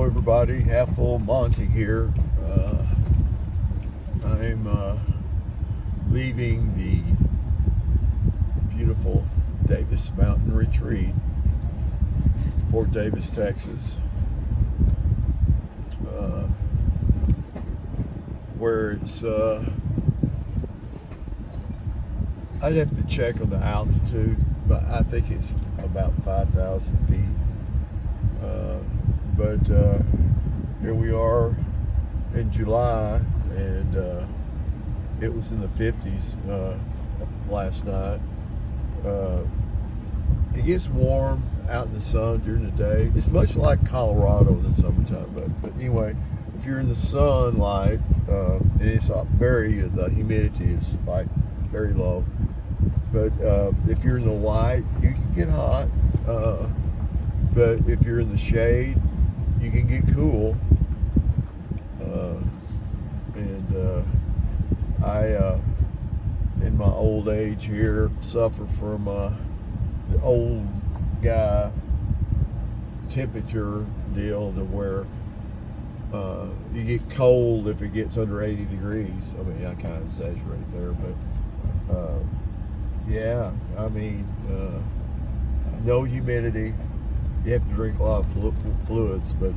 everybody, Half Full Monty here. I'm leaving the beautiful Davis Mountain Retreat, Fort Davis, Texas, where it's I'd have to check on the altitude, but I think it's about 5,000 feet. But here we are in July, and it was in the 50s last night. It gets warm out in the sun during the day. It's much like Colorado in the summertime, but anyway, if you're in the sunlight, and it's the humidity is like very low. But if you're in the light, you can get hot. But if you're in the shade, you can get cool. I, in my old age here, suffer from the old guy temperature deal to where you get cold if it gets under 80 degrees. I mean, I kind of exaggerate there, but yeah, I mean, no humidity. You have to drink a lot of fluids, but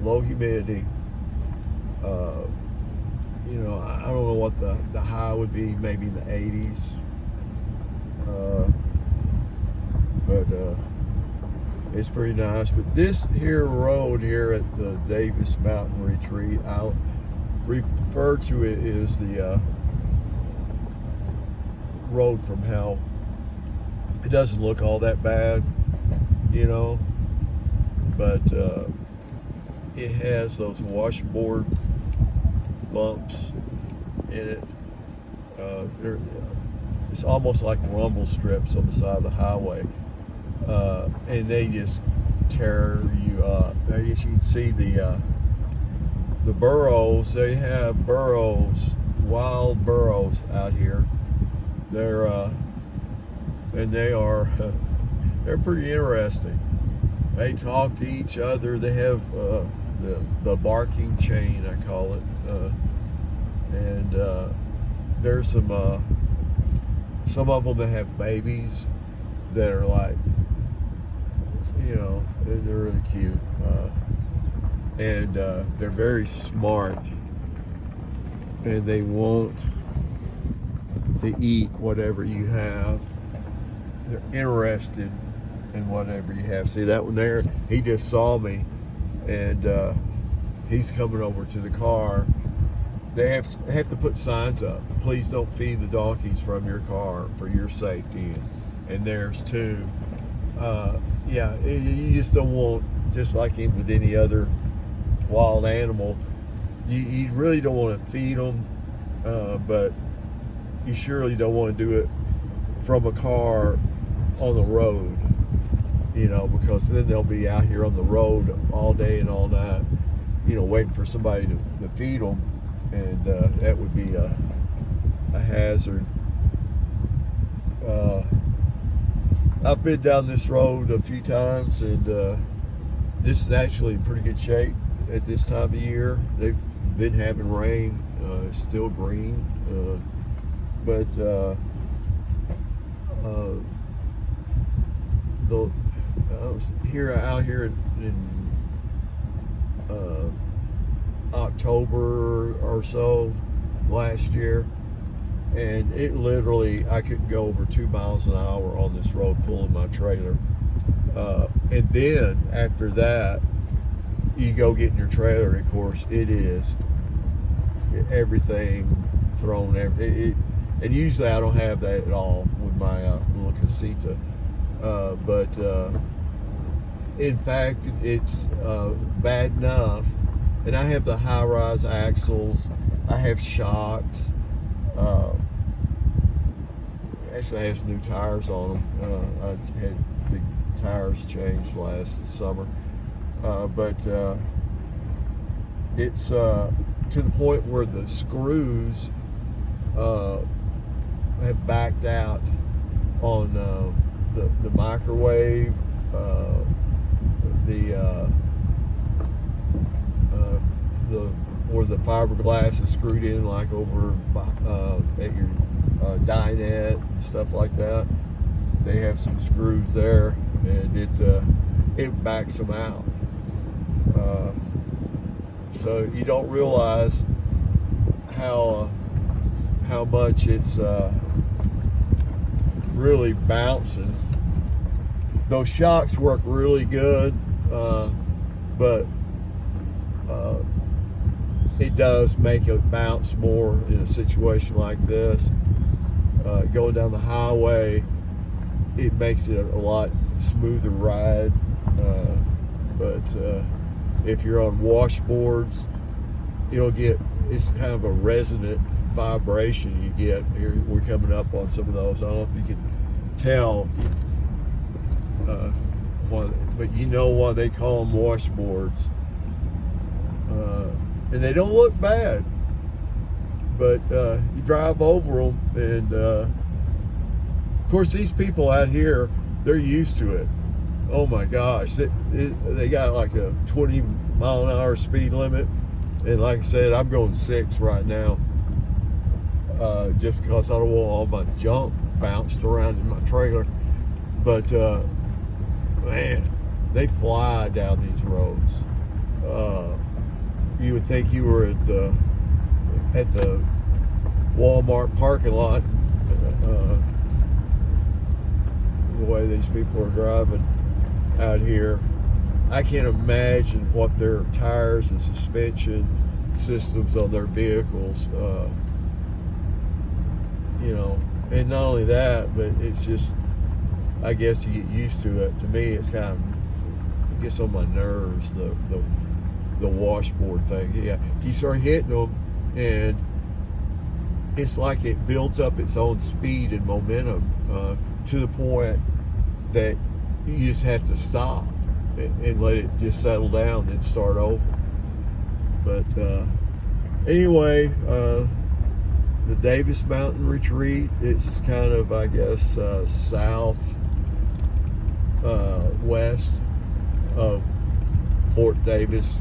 low humidity. I don't know what the high would be, maybe in the 80s. But it's pretty nice. But this here road here at the Davis Mountain Retreat, I'll refer to it as the road from hell. It doesn't look all that bad, but it has those washboard bumps in it. It's almost like rumble strips on the side of the highway, and they just tear you up. I guess you can see the burros. They have burros, wild burros out here. They're pretty interesting. They talk to each other. They have the barking chain, I call it, and there's some of them that have babies that are like, they're really cute, and they're very smart, and they want to eat whatever you have. They're interested in whatever you have. See that one there? He just saw me, and he's coming over to the car. They have to put signs up. Please don't feed the donkeys from your car for your safety, and theirs too. You just don't want, just like with any other wild animal, you really don't want to feed them, but you surely don't want to do it from a car on the road, because then they'll be out here on the road all day and all night, waiting for somebody to feed them, and that would be a hazard. I've been down this road a few times, and this is actually in pretty good shape at this time of year. They've been having rain. It's still green, but I was out here in October or so last year, and it literally, I couldn't go over 2 miles an hour on this road pulling my trailer, and then after that you go get in your trailer, and of course it is everything thrown and usually I don't have that at all with my little Casita, but in fact it's bad enough. And I have the high-rise axles. I have shocks. Actually, I have some new tires on them. I had the tires changed last summer. But it's to the point where the screws have backed out on the microwave, the where the fiberglass is screwed in, like over at your dinette and stuff like that. They have some screws there, and it backs them out. So you don't realize how much it's really bouncing. Those shocks work really good, but it does make it bounce more in a situation like this. Going down the highway, it makes it a lot smoother ride, but if you're on washboards, it's kind of a resonant vibration you get. Here we're coming up on some of those. I don't know if you can tell, but you know why they call them washboards, and they don't look bad, but you drive over them, and of course these people out here, they're used to it. Oh my gosh, they got like a 20-mile-an-hour speed limit, and like I said, I'm going 6 right now, just because I don't want all my junk bounced around in my trailer. But man, they fly down these roads. You would think you were at the Walmart parking lot, the way these people are driving out here. I can't imagine what their tires and suspension systems on their vehicles, and not only that, but it's just, I guess you get used to it. To me, it's kind of, it gets on my nerves, the washboard thing. Yeah, you start hitting them, and it's like it builds up its own speed and momentum to the point that you just have to stop and let it just settle down, then start over. But anyway, the Davis Mountain Retreat, it's kind of, I guess, south west of Fort Davis,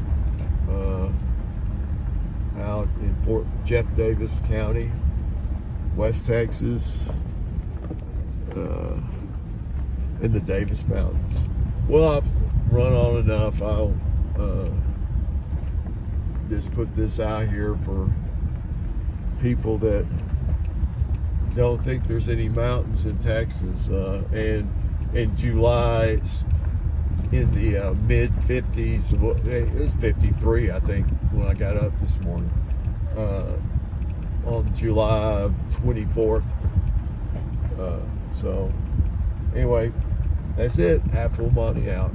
out in Fort Jeff Davis County, West Texas, in the Davis Mountains. Well, I've run on enough. I'll just put this out here for people that don't think there's any mountains in Texas. And in July, it's in the mid 50s. It was 53, I think, when I got up this morning, on July 24th. So anyway, that's it. Half Full Monty out.